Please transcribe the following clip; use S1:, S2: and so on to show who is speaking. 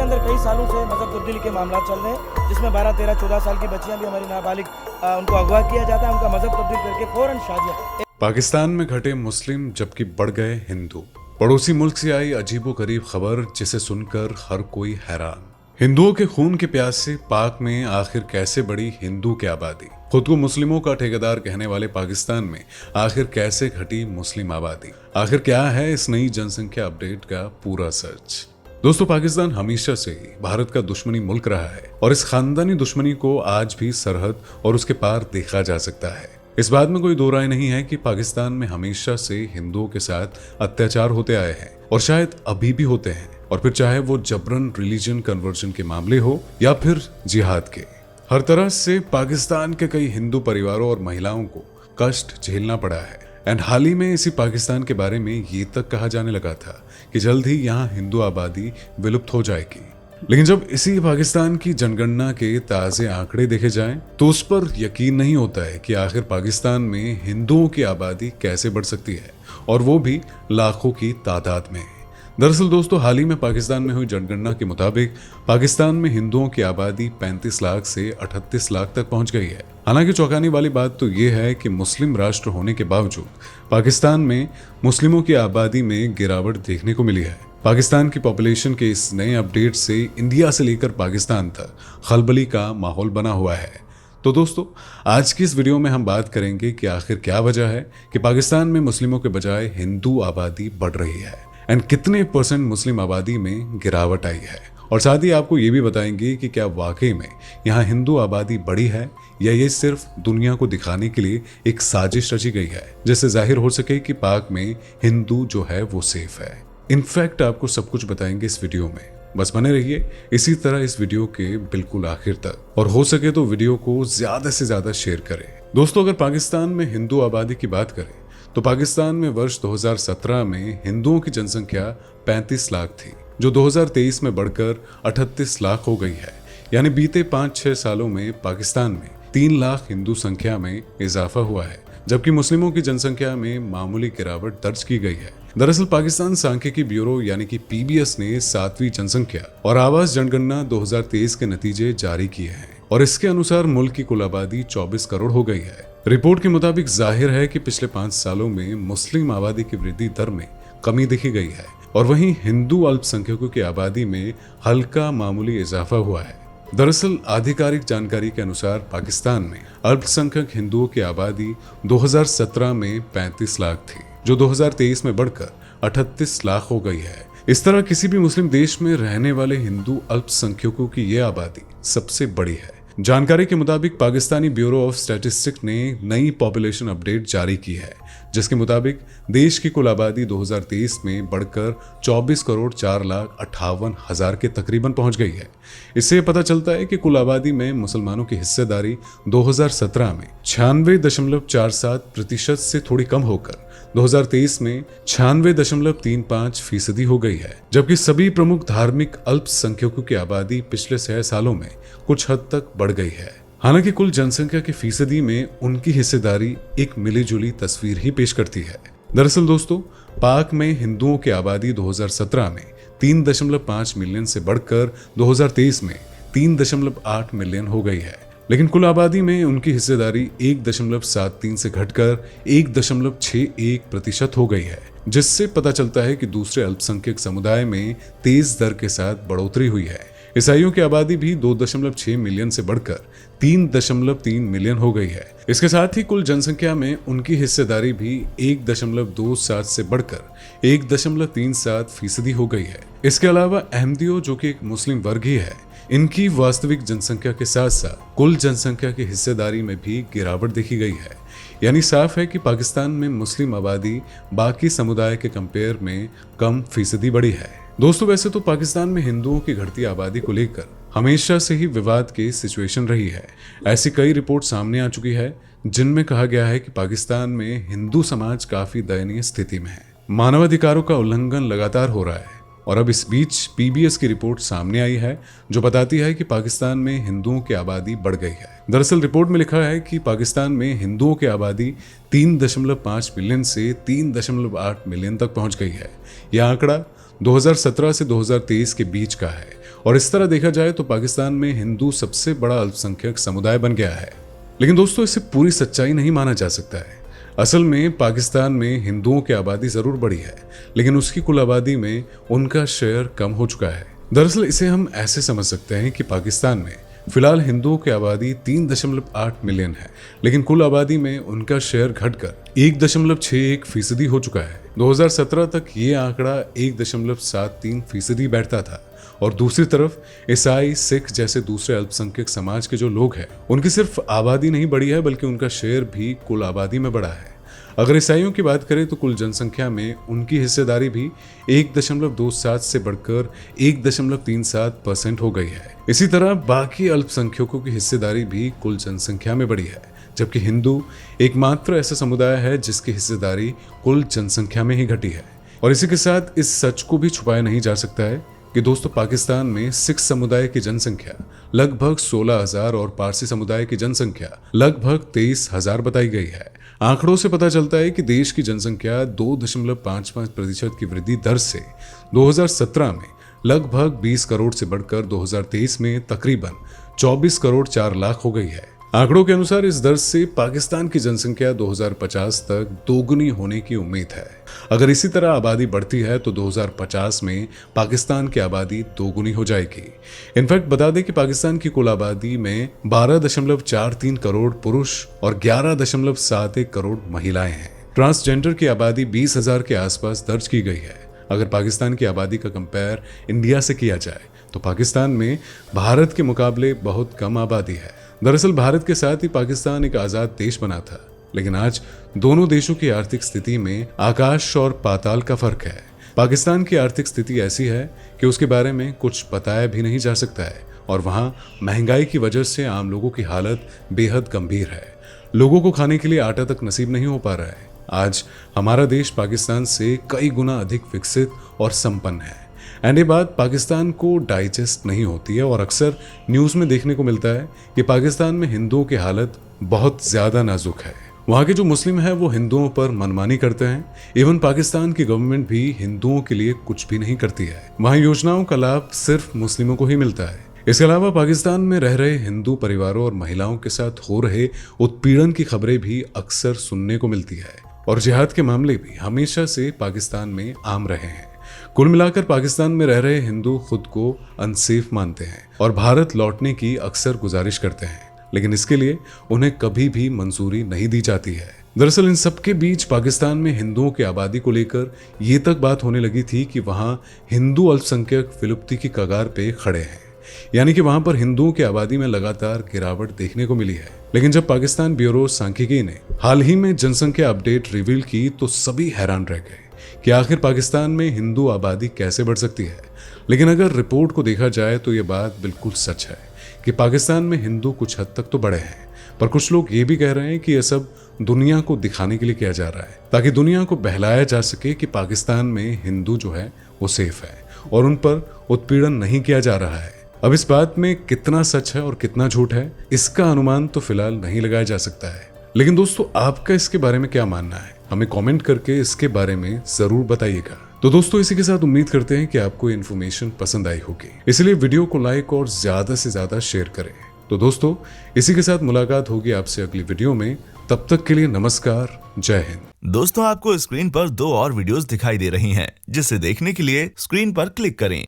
S1: अंदर कई सालों से मजहब तब्दीली के मामला चल रहे हैं, जिसमें 12, 13, 14 साल की बच्चियां भी हमारी नाबालिग उनको अगवा किया जाता है, उनका मजहब तब्दील करके फौरन शादियां।
S2: पाकिस्तान में घटे मुस्लिम जबकि बढ़ गए हिंदू। पड़ोसी मुल्क से आई अजीबोगरीब खबर जिसे सुनकर हर कोई हैरान। हिंदुओं के खून के प्यास से पाक में आखिर कैसे बढ़ी हिंदू की आबादी। खुद को मुस्लिमों का ठेकेदार कहने वाले पाकिस्तान में आखिर कैसे घटी मुस्लिम आबादी। आखिर क्या है इस नई जनसंख्या अपडेट का पूरा सच। दोस्तों, पाकिस्तान हमेशा से ही भारत का दुश्मनी मुल्क रहा है और इस खानदानी दुश्मनी को आज भी सरहद और उसके पार देखा जा सकता है। इस बात में कोई दो राय नहीं है कि पाकिस्तान में हमेशा से हिंदुओं के साथ अत्याचार होते आए हैं और शायद अभी भी होते हैं, और फिर चाहे वो जबरन रिलीजन कन्वर्जन के मामले हो या फिर जिहाद के। हर तरह से पाकिस्तान के कई हिंदू परिवारों और महिलाओं को कष्ट झेलना पड़ा है। एंड हाल ही में इसी पाकिस्तान के बारे में ये तक कहा जाने लगा था कि जल्द ही यहाँ हिंदू आबादी विलुप्त हो जाएगी। लेकिन जब इसी पाकिस्तान की जनगणना के ताजे आंकड़े देखे जाएं, तो उस पर यकीन नहीं होता है कि आखिर पाकिस्तान में हिंदुओं की आबादी कैसे बढ़ सकती है, और वो भी लाखों की तादाद में। दरअसल दोस्तों, हाल ही में पाकिस्तान में हुई जनगणना के मुताबिक पाकिस्तान में हिंदुओं की आबादी 35 लाख से 38 लाख तक पहुंच गई है। हालांकि चौंकाने वाली बात तो ये है कि मुस्लिम राष्ट्र होने के बावजूद पाकिस्तान में मुस्लिमों की आबादी में गिरावट देखने को मिली है। पाकिस्तान की पॉपुलेशन के इस नए अपडेट से इंडिया से लेकर पाकिस्तान तक खलबली का माहौल बना हुआ है। तो दोस्तों, आज की इस वीडियो में हम बात करेंगे कि आखिर क्या वजह है कि पाकिस्तान में मुस्लिमों के बजाय हिंदू आबादी बढ़ रही है, एंड कितने % मुस्लिम आबादी में गिरावट आई है, और साथ ही आपको ये भी बताएंगे कि क्या वाकई में यहाँ हिंदू आबादी बढ़ी है या ये सिर्फ दुनिया को दिखाने के लिए एक साजिश रची गई है, जिससे जाहिर हो सके कि पाक में हिंदू जो है वो सेफ है। इनफैक्ट आपको सब कुछ बताएंगे इस वीडियो में, बस बने रहिए इसी तरह इस वीडियो के बिल्कुल आखिर तक, और हो सके तो वीडियो को ज्यादा से ज्यादा शेयर करें। दोस्तों, अगर पाकिस्तान में हिंदू आबादी की बात करें तो पाकिस्तान में वर्ष 2017 में हिंदुओं की जनसंख्या 35 लाख थी, जो 2023 में बढ़कर 38 लाख हो गई है। यानी बीते 5-6 सालों में पाकिस्तान में 3 लाख हिंदू संख्या में इजाफा हुआ है, जबकि मुस्लिमों की जनसंख्या में मामूली गिरावट दर्ज की गई है। दरअसल पाकिस्तान सांख्यिकी ब्यूरो यानी कि PBS ने 7वीं जनसंख्या और आवास जनगणना 2023 के नतीजे जारी किए हैं, और इसके अनुसार मुल्क की कुल आबादी 24 करोड़ हो गई है। रिपोर्ट के मुताबिक जाहिर है कि पिछले 5 सालों में मुस्लिम आबादी की वृद्धि दर में कमी देखी गई है, और वहीं हिंदू अल्पसंख्यकों की आबादी में हल्का मामूली इजाफा हुआ है। दरअसल आधिकारिक जानकारी के अनुसार पाकिस्तान में अल्पसंख्यक हिंदुओं की आबादी 2017 में 35 लाख थी, जो 2023 में बढ़कर 38 लाख हो गई है। इस तरह किसी भी मुस्लिम देश में रहने वाले हिंदू अल्पसंख्यकों की यह आबादी सबसे बड़ी है। जानकारी के मुताबिक पाकिस्तानी ब्यूरो ऑफ स्टैटिस्टिक्स ने नई पॉपुलेशन अपडेट जारी की है, जिसके मुताबिक देश की कुल आबादी 2023 में बढ़कर 24 करोड़ 4,58,000 के तकरीबन पहुंच गई है। इससे पता चलता है कि कुल आबादी में मुसलमानों की हिस्सेदारी 2017 में 96.47% से थोड़ी कम होकर 2023 में 96.35% हो गई है, जबकि सभी प्रमुख धार्मिक अल्पसंख्यकों की आबादी पिछले 6 सालों में कुछ हद तक बढ़ गई है। हालांकि कुल जनसंख्या के फीसदी में उनकी हिस्सेदारी एक मिलीजुली तस्वीर ही पेश करती है। दरअसल दोस्तों, पाक में हिंदुओं की आबादी 2017 में 3.5 मिलियन से बढ़कर 2023 में 3.8 मिलियन हो गई है, लेकिन कुल आबादी में उनकी हिस्सेदारी 1.73 से घटकर 1.61% हो गई है, जिससे पता चलता है कि दूसरे अल्पसंख्यक समुदाय में तेज दर के साथ बढ़ोतरी हुई है। ईसाइयों की आबादी भी 2.6 मिलियन से बढ़कर 3.3 मिलियन हो गई है। इसके साथ ही कुल जनसंख्या में उनकी हिस्सेदारी भी 1.27 से बढ़कर 1.37% हो गई है। इसके अलावा अहमदियों, जो कि एक मुस्लिम वर्ग ही है, इनकी वास्तविक जनसंख्या के साथ साथ कुल जनसंख्या की हिस्सेदारी में भी गिरावट देखी गई है। यानी साफ है कि पाकिस्तान में मुस्लिम आबादी बाकी समुदाय के कंपेयर में कम फीसदी बढ़ी है। दोस्तों, वैसे तो पाकिस्तान में हिंदुओं की घटती आबादी को लेकर हमेशा से ही विवाद की सिचुएशन रही है। ऐसी कई रिपोर्ट सामने आ चुकी है जिनमें कहा गया है कि पाकिस्तान में हिंदू समाज काफी दयनीय स्थिति में है, मानवाधिकारों का उल्लंघन लगातार हो रहा है, और अब इस बीच PBS की रिपोर्ट सामने आई है जो बताती है कि पाकिस्तान में हिंदुओं की आबादी बढ़ गई है। दरअसल रिपोर्ट में लिखा है कि पाकिस्तान में हिंदुओं की आबादी 3.5 मिलियन से 3.8 मिलियन तक पहुंच गई है। यह आंकड़ा 2017 से 2023 के बीच का है, और इस तरह देखा जाए तो पाकिस्तान में हिंदू सबसे बड़ा अल्पसंख्यक समुदाय बन गया है। लेकिन दोस्तों इसे पूरी सच्चाई नहीं माना जा सकता है। असल में पाकिस्तान में हिंदुओं की आबादी जरूर बढ़ी है, लेकिन उसकी कुल आबादी में उनका शेयर कम हो चुका है। दरअसल इसे हम ऐसे समझ सकते हैं कि पाकिस्तान में फिलहाल हिंदुओं की आबादी 3.8 मिलियन है, लेकिन कुल आबादी में उनका शेयर घटकर 1.61% हो चुका है। 2017 तक ये आंकड़ा 1.73% बैठता था। और दूसरी तरफ ईसाई, सिख जैसे दूसरे अल्पसंख्यक समाज के जो लोग हैं, उनकी सिर्फ आबादी नहीं बढ़ी है, बल्कि उनका शेयर भी कुल आबादी में बढ़ा है। अगर ईसाइयों की बात करें तो कुल जनसंख्या में उनकी हिस्सेदारी भी 1.27 से बढ़कर 1.37% हो गई है। इसी तरह बाकी अल्पसंख्यकों की हिस्सेदारी भी कुल जनसंख्या में बढ़ी है, जबकि हिंदू एकमात्र ऐसा समुदाय है जिसकी हिस्सेदारी कुल जनसंख्या में ही घटी है। और इसी के साथ इस सच को भी छुपाया नहीं जा सकता है कि दोस्तों पाकिस्तान में सिख समुदाय की जनसंख्या लगभग 16,000 और पारसी समुदाय की जनसंख्या लगभग 23,000 बताई गई है। आंकड़ों से पता चलता है कि देश की जनसंख्या 2.55% की वृद्धि दर से 2017 में लगभग 20 करोड़ से बढ़कर 2023 में तकरीबन 24 करोड़ 4 लाख हो गई है। आंकड़ों के अनुसार इस दर से पाकिस्तान की जनसंख्या 2050 तक दोगुनी होने की उम्मीद है। अगर इसी तरह आबादी बढ़ती है तो 2050 में पाकिस्तान की आबादी दोगुनी हो जाएगी। इनफैक्ट बता दें कि पाकिस्तान की कुल आबादी में 12.43 करोड़ पुरुष और 11.71 करोड़ महिलाएं हैं। ट्रांसजेंडर की आबादी 20,000 के आसपास दर्ज की गई है। अगर पाकिस्तान की आबादी का कंपेयर इंडिया से किया जाए तो पाकिस्तान में भारत के मुकाबले बहुत कम आबादी है। दरअसल भारत के साथ ही पाकिस्तान एक आजाद देश बना था, लेकिन आज दोनों देशों की आर्थिक स्थिति में आकाश और पाताल का फर्क है। पाकिस्तान की आर्थिक स्थिति ऐसी है कि उसके बारे में कुछ बताया भी नहीं जा सकता है, और वहां महंगाई की वजह से आम लोगों की हालत बेहद गंभीर है। लोगों को खाने के लिए आटा तक नसीब नहीं हो पा रहा है। आज हमारा देश पाकिस्तान से कई गुना अधिक विकसित और संपन्न है, एंड ये बात पाकिस्तान को डाइजेस्ट नहीं होती है। और अक्सर न्यूज़ में देखने को मिलता है कि पाकिस्तान में हिंदुओं की हालत बहुत ज़्यादा नाजुक है। वहाँ के जो मुस्लिम हैं वो हिंदुओं पर मनमानी करते हैं। इवन पाकिस्तान की गवर्नमेंट भी हिंदुओं के लिए कुछ भी नहीं करती है। वहाँ योजनाओं का लाभ सिर्फ मुस्लिमों को ही मिलता है। इसके अलावा पाकिस्तान में रह रहे हिंदू परिवारों और महिलाओं के साथ हो रहे उत्पीड़न की खबरें भी अक्सर सुनने को मिलती है, और जिहाद के मामले भी हमेशा से पाकिस्तान में आम रहे हैं। कुल मिलाकर पाकिस्तान में रह रहे हिंदू खुद को अनसेफ मानते हैं और भारत लौटने की अक्सर गुजारिश करते हैं, लेकिन इसके लिए उन्हें कभी भी मंजूरी नहीं दी जाती है। दरअसल इन सबके बीच पाकिस्तान में हिंदुओं की आबादी को लेकर ये तक बात होने लगी थी कि वहां हिंदू अल्पसंख्यक विलुप्ति की कगार पे खड़े हैं, यानी कि वहां पर हिंदुओं की आबादी में लगातार गिरावट देखने को मिली है। लेकिन जब पाकिस्तान ब्यूरो सांख्यिकी ने हाल ही में जनसंख्या अपडेट रिवील की तो सभी हैरान रह गए कि आखिर पाकिस्तान में हिंदू आबादी कैसे बढ़ सकती है। लेकिन अगर रिपोर्ट को देखा जाए तो ये बात बिल्कुल सच है कि पाकिस्तान में हिंदू कुछ हद तक तो बढ़े हैं, पर कुछ लोग ये भी कह रहे हैं कि यह सब दुनिया को दिखाने के लिए किया जा रहा है, ताकि दुनिया को बहलाया जा सके कि पाकिस्तान में हिंदू जो है वो सेफ है और उन पर उत्पीड़न नहीं किया जा रहा है। अब इस बात में कितना सच है और कितना झूठ है, इसका अनुमान तो फिलहाल नहीं लगाया जा सकता है। लेकिन दोस्तों आपका इसके बारे में क्या मानना है, हमें कमेंट करके इसके बारे में जरूर बताइएगा। तो दोस्तों इसी के साथ उम्मीद करते हैं कि आपको इन्फॉर्मेशन पसंद आई होगी, इसलिए वीडियो को लाइक और ज्यादा से ज्यादा शेयर करें। तो दोस्तों इसी के साथ मुलाकात होगी आपसे अगली वीडियो में। तब तक के लिए नमस्कार, जय हिंद।
S3: दोस्तों आपको स्क्रीन पर 2 और वीडियोस दिखाई दे रही हैं, जिसे देखने के लिए स्क्रीन पर क्लिक करें।